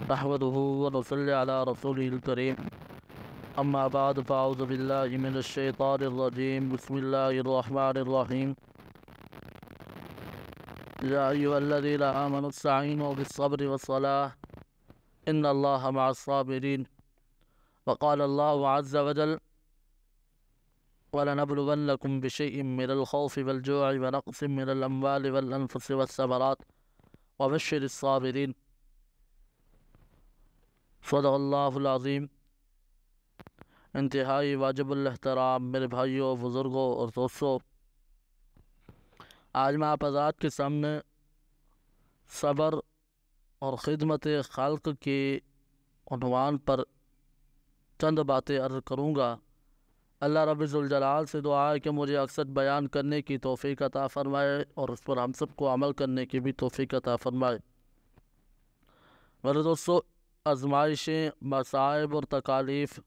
نحمده ونصلي على رسوله الكريم أما بعد فأعوذ بالله من الشيطان الرجيم بسم الله الرحمن الرحيم يا أيها الذين آمنوا استعينوا بالصبر والصلاة إن الله مع الصابرين وقال الله عز وجل ولنبلونكم بشيء من الخوف والجوع ونقص من الأموال والأنفس والثمرات وبشر الصابرين صدق اللہ العظیم۔ انتہائی واجب الاحترام میرے بھائیوں، بزرگوں اور دوستوں، آج میں آپ حضرات کے سامنے صبر اور خدمت خلق کے عنوان پر چند باتیں عرض کروں گا۔ اللہ رب ذوالجلال سے دعا ہے کہ مجھے اکثر بیان کرنے کی توفیق عطا فرمائے اور اس پر ہم سب کو عمل کرنے کی بھی توفیق عطا فرمائے۔ میرے دوستو، آزمائشیں، مصائب اور تکالیف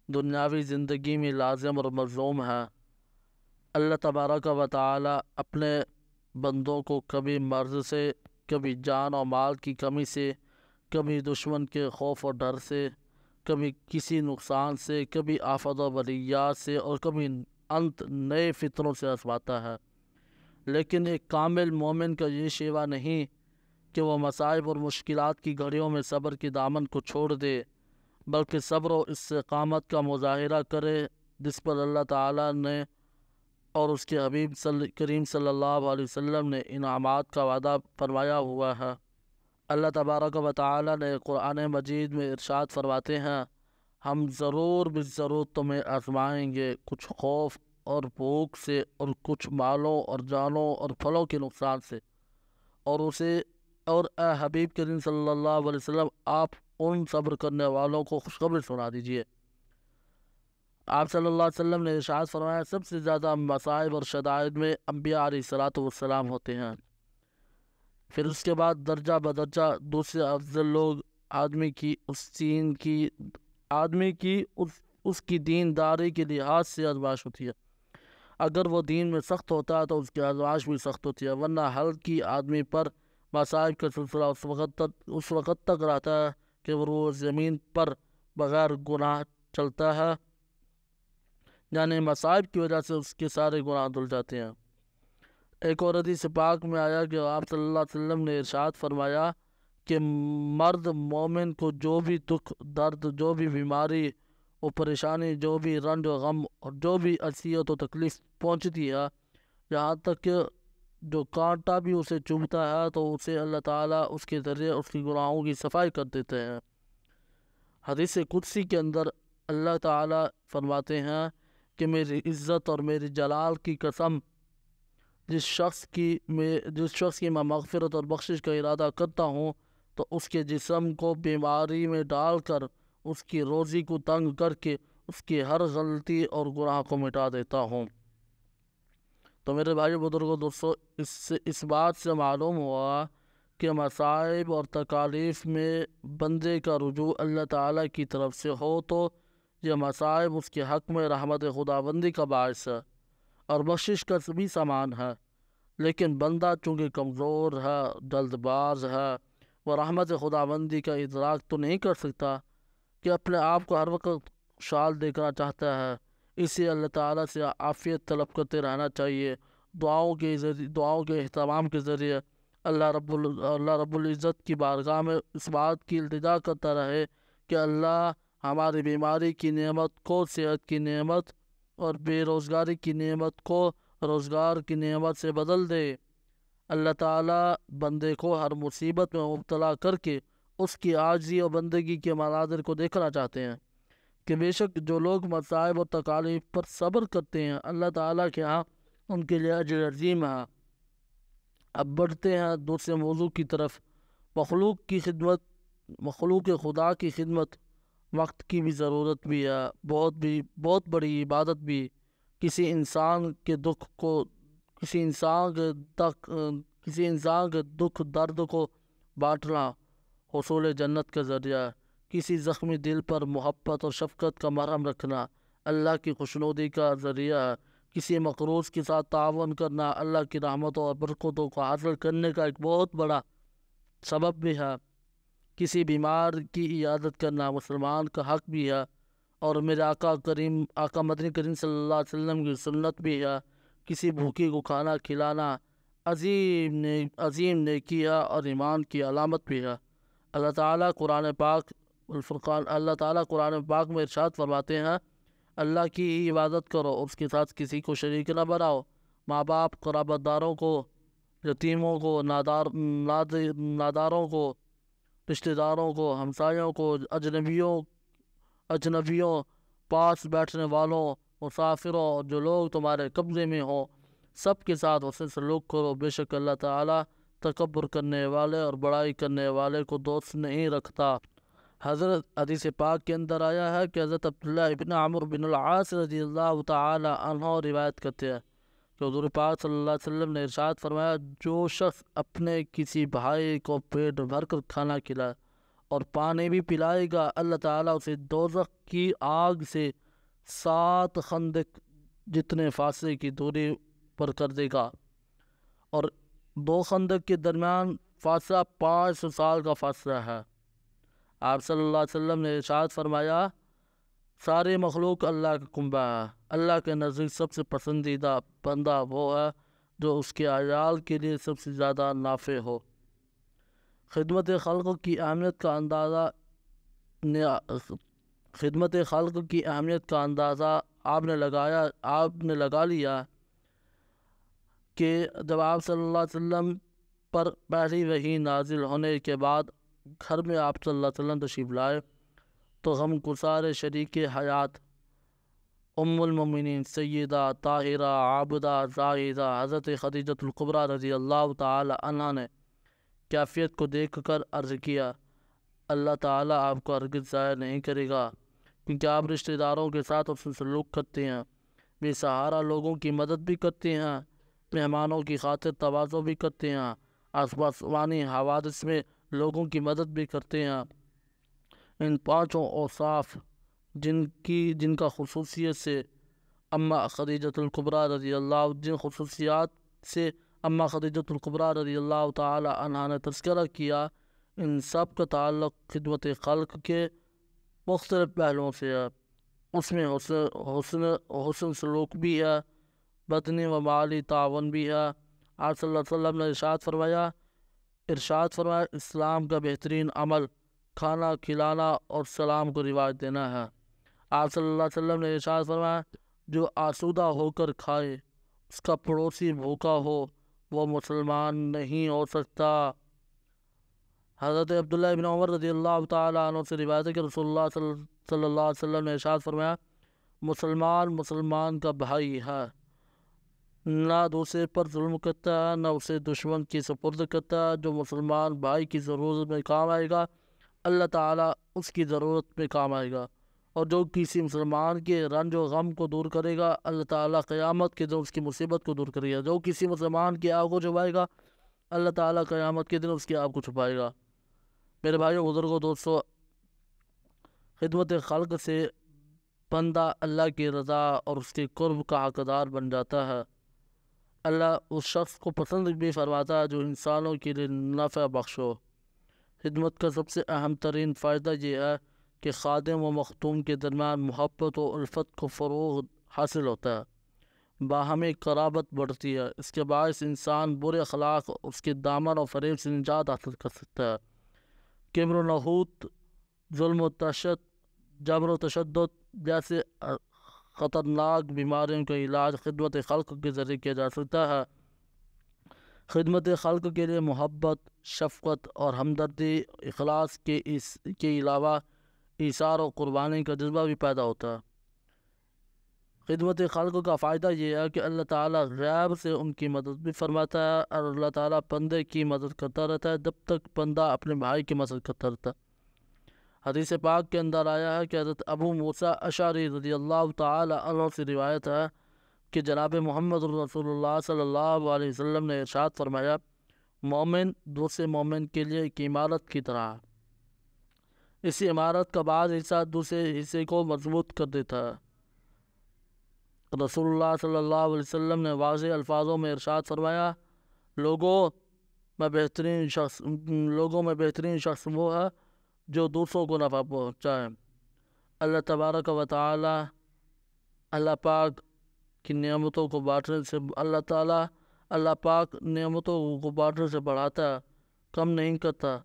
دنیاوی زندگی میں لازم اور ملزوم ہیں۔ اللہ تبارک و تعالی اپنے بندوں کو کبھی مرض سے، کبھی جان و مال کی کمی سے، کبھی دشمن کے خوف و ڈر سے، کبھی کسی نقصان سے، کبھی آفات و بلیات سے اور کبھی انت نئے فتنوں سے آزماتا ہے۔ لیکن ایک کامل مومن کا یہ شیوا نہیں کہ وہ مصائب اور مشکلات کی گھڑیوں میں صبر کی دامن کو چھوڑ دے، بلکہ صبر و استقامت کا مظاہرہ کرے، جس پر اللہ تعالیٰ نے اور اس کے حبیب کریم صلی اللہ علیہ وسلم نے انعامات کا وعدہ فرمایا ہوا ہے۔ اللہ تبارک و تعالیٰ نے قرآن مجید میں ارشاد فرماتے ہیں، ہم ضرور بالضرور تمہیں آزمائیں گے، کچھ خوف اور بھوک سے اور کچھ مالوں اور جانوں اور پھلوں کے نقصان سے، اور اے حبیب کریم صلی اللہ علیہ وسلم، آپ ان صبر کرنے والوں کو خوشخبری سنا دیجئے۔ آپ صلی اللہ علیہ وسلم نے ارشاد فرمایا، سب سے زیادہ مصائب اور شدائد میں انبیاء علیہ السلام ہوتے ہیں، پھر اس کے بعد درجہ بدرجہ دوسرے افضل لوگ آدمی کی اس کی دینداری کے لحاظ سے آزمائش ہوتی ہے۔ اگر وہ دین میں سخت ہوتا ہے تو اس کی آزمائش بھی سخت ہوتی ہے، ورنہ ہلکی آدمی پر مصائب کا سلسلہ اس وقت تک رہتا ہے کہ وہ زمین پر بغیر گناہ چلتا ہے، یعنی مصائب کی وجہ سے اس کے سارے گناہ دھل جاتے ہیں۔ ایک اور حدیث پاک میں آیا کہ آپ صلی اللہ علیہ وسلم نے ارشاد فرمایا کہ مرد مومن کو جو بھی دکھ، درد، جو بھی بیماری اور پریشانی، جو بھی رنج و غم اور جو بھی اذیت و تکلیف پہنچتی ہے، یہاں تک کہ جو کانٹا بھی اسے چبھتا ہے تو اسے اللہ تعالیٰ اس کے ذریعے اس کی گناہوں کی صفائی کر دیتے ہیں۔ حدیث قدسی کے اندر اللہ تعالیٰ فرماتے ہیں کہ میری عزت اور میری جلال کی قسم، جس شخص کی میں مغفرت اور بخشش کا ارادہ کرتا ہوں تو اس کے جسم کو بیماری میں ڈال کر، اس کی روزی کو تنگ کر کے اس کی ہر غلطی اور گناہ کو مٹا دیتا ہوں۔ تو میرے بھائی بزرگوں، دوستو، اس بات سے معلوم ہوا کہ مصائب اور تکالیف میں بندے کا رجوع اللہ تعالیٰ کی طرف سے ہو تو یہ مصائب اس کے حق میں رحمت خداوندی کا باعث ہے اور بخشش کا بھی سامان ہے۔ لیکن بندہ چونکہ کمزور ہے، جلد باز ہے، وہ رحمت خداوندی کا ادراک تو نہیں کر سکتا کہ اپنے آپ کو ہر وقت خوشحال دیکھنا چاہتا ہے، اسے اللہ تعالیٰ سے عافیت طلب کرتے رہنا چاہیے، دعاؤں کے اہتمام کے ذریعے اللہ رب العزت کی بارگاہ میں اس بات کی التجا کرتا رہے کہ اللہ ہماری بیماری کی نعمت کو صحت کی نعمت اور بے روزگاری کی نعمت کو روزگار کی نعمت سے بدل دے۔ اللہ تعالیٰ بندے کو ہر مصیبت میں مبتلا کر کے اس کی عاجزی اور بندگی کے مناظر کو دیکھنا چاہتے ہیں کہ بے شک جو لوگ مصائب اور تکالیف پر صبر کرتے ہیں، اللہ تعالیٰ کے ہاں ان کے لیے اجر عظیم ہے۔ اب بڑھتے ہیں دوسرے موضوع کی طرف۔ مخلوق خدا کی خدمت وقت کی بھی ضرورت بھی ہے، بہت بڑی عبادت بھی۔ کسی انسان کے دکھ درد کو بانٹنا حصول جنت کا ذریعہ، کسی زخمی دل پر محبت اور شفقت کا مرہم رکھنا اللہ کی خوشنودی کا ذریعہ، کسی مقروض کے ساتھ تعاون کرنا اللہ کی رحمتوں اور برکتوں کو حاصل کرنے کا ایک بہت بڑا سبب بھی ہے۔ کسی بیمار کی عیادت کرنا مسلمان کا حق بھی ہے، اور میرے آقا مدنی کریم صلی اللہ علیہ وسلم کی سنت بھی ہے۔ کسی بھوکی کو کھانا کھلانا عظیم نیکی ہے اور ایمان کی علامت بھی ہے۔ اللہ تعالیٰ قرآن پاک میں ارشاد فرماتے ہیں، اللہ کی ہی عبادت کرو، اس کے ساتھ کسی کو شریک نہ بناؤ۔ ماں باپ، قرابت داروں کو، یتیموں کو، ناداروں کو، رشتہ داروں کو، ہمسایوں کو، اجنبیوں، پاس بیٹھنے والوں، مسافروں، جو لوگ تمہارے قبضے میں ہوں، سب کے ساتھ حسن سلوک کرو۔ بے شک اللہ تعالیٰ تکبر کرنے والے اور بڑائی کرنے والے کو دوست نہیں رکھتا۔ حدیث پاک کے اندر آیا ہے کہ حضرت عبداللہ ابن عمرو بن العاص رضی اللہ تعالی عنہ روایت کرتے ہیں کہ حضور پاک صلی اللہ علیہ وسلم نے ارشاد فرمایا، جو شخص اپنے کسی بھائی کو پیٹ بھر کر کھانا کھلائے اور پانی بھی پلائے گا، اللہ تعالیٰ اسے دوزخ کی آگ سے 7 خندق جتنے فاصلے کی دوری پر کر دے گا، اور 2 خندق کے درمیان فاصلہ 500 سال کا فاصلہ ہے۔ آپ صلی اللہ علیہ وسلم نے ارشاد فرمایا، سارے مخلوق اللہ کا کنبہ ہے، اللہ کے نزدیک سب سے پسندیدہ بندہ وہ ہے جو اس کے عیال کے لیے سب سے زیادہ نافع ہو۔ خدمت خلق کی اہمیت کا اندازہ آپ نے لگا لیا کہ جب آپ صلی اللہ علیہ وسلم پر پہلی وحی نازل ہونے کے بعد گھر میں آپ صلی اللہ علیہ وسلم تشریف لائے تو غم گسار شریک حیات ام المومنین سیدہ طاہرہ عابدہ زاہدہ حضرت خدیجۃ الکبریٰ رضی اللہ تعالی عنہا نے کیفیت کو دیکھ کر عرض کیا، اللہ تعالیٰ آپ کو ہرگز ضائع نہیں کرے گا، کیونکہ آپ رشتہ داروں کے ساتھ حسن سلوک کرتے ہیں، بے سہارا لوگوں کی مدد بھی کرتے ہیں، مہمانوں کی خاطر تواضع بھی کرتے ہیں، آسمانی حوادث میں لوگوں کی مدد بھی کرتے ہیں۔ ان 5 اوصاف جن کا خصوصیت سے اما خدیجۃ الکبریٰ رضی اللہ تعالی عنہا نے تذکرہ کیا، ان سب کا تعلق خدمت خلق کے مختلف پہلوؤں سے ہے۔ اس میں حسن سلوک بھی ہے، بدنی و مالی تعاون بھی ہے۔ آپ صلی اللہ علیہ وسلم نے ارشاد فرمایا اسلام کا بہترین عمل کھانا کھلانا اور سلام کو رواج دینا ہے۔ آپ صلی اللہ علیہ وسلم نے ارشاد فرمایا جو آسودہ ہو کر کھائے اس کا پڑوسی بھوکا ہو وہ مسلمان نہیں ہو سکتا۔ حضرت عبداللہ ابن عمر رضی اللہ تعالیٰ عنہ سے روایت ہے کہ رسول اللہ صلی اللہ علیہ وسلم نے ارشاد فرمایا مسلمان کا بھائی ہے، نہ دوسرے پر ظلم کرتا ہے نہ اسے دشمن کی سپرد کرتا ہے۔ جو مسلمان بھائی کی ضرورت میں کام آئے گا اللہ تعالیٰ اس کی ضرورت میں کام آئے گا، اور جو کسی مسلمان کے رنج و غم کو دور کرے گا اللہ تعالیٰ قیامت کے دن اس کی مصیبت کو دور کرے گا۔ جو کسی مسلمان کی آگ کو چھپائے گا اللہ تعالیٰ قیامت کے دن اس کی آگ کو چھپائے گا۔ میرے بھائیوں بزرگوں دوستو، خدمت خلق سے بندہ اللہ کی رضا اور اس کے قرب کا حقدار بن جاتا ہے۔ اللہ اس شخص کو پسند بھی فرماتا ہے جو انسانوں کے لیے نفع بخش ہو۔ خدمت کا سب سے اہم ترین فائدہ یہ ہے کہ خادم و مخدوم کے درمیان محبت و الفت کو فروغ حاصل ہوتا ہے، باہمی قرابت بڑھتی ہے۔ اس کے باعث انسان برے اخلاق اس کے دامن و فریب سے نجات حاصل کر سکتا ہے۔ کبر و نحوت، ظلم و جبر و تشدد جیسے خطرناک بیماریوں کا علاج خدمت خلق کے ذریعے کیا جا سکتا ہے۔ خدمت خلق کے لیے محبت، شفقت اور ہمدردی، اخلاص کے علاوہ ایثار و قربانی کا جذبہ بھی پیدا ہوتا ہے۔ خدمت خلق کا فائدہ یہ ہے کہ اللہ تعالیٰ غیب سے ان کی مدد بھی فرماتا ہے، اور اللہ تعالیٰ بندے کی مدد کرتا رہتا ہے جب تک بندہ اپنے بھائی کی مدد کرتا رہتا ہے۔ حدیث پاک کے اندر آیا ہے کہ حضرت ابو موسیٰ اشعری رضی اللہ تعالی عنہ سے روایت ہے کہ جناب محمد رسول اللہ صلی اللہ علیہ وسلم نے ارشاد فرمایا مومن دوسرے مومن کے لیے ایک عمارت کی طرح ہے، اسی عمارت کا بعض حصہ دوسرے حصے کو مضبوط کر دیتا ہے۔ رسول اللہ صلی اللہ علیہ وسلم نے واضح الفاظوں میں ارشاد فرمایا لوگوں میں بہترین شخص وہ ہے جو دوسروں کو نفع پہنچائے۔ اللہ تبارک و تعالی اللہ پاک کی نعمتوں کو بانٹنے سے اللہ پاک نعمتوں کو بانٹنے سے بڑھاتا، کم نہیں کرتا۔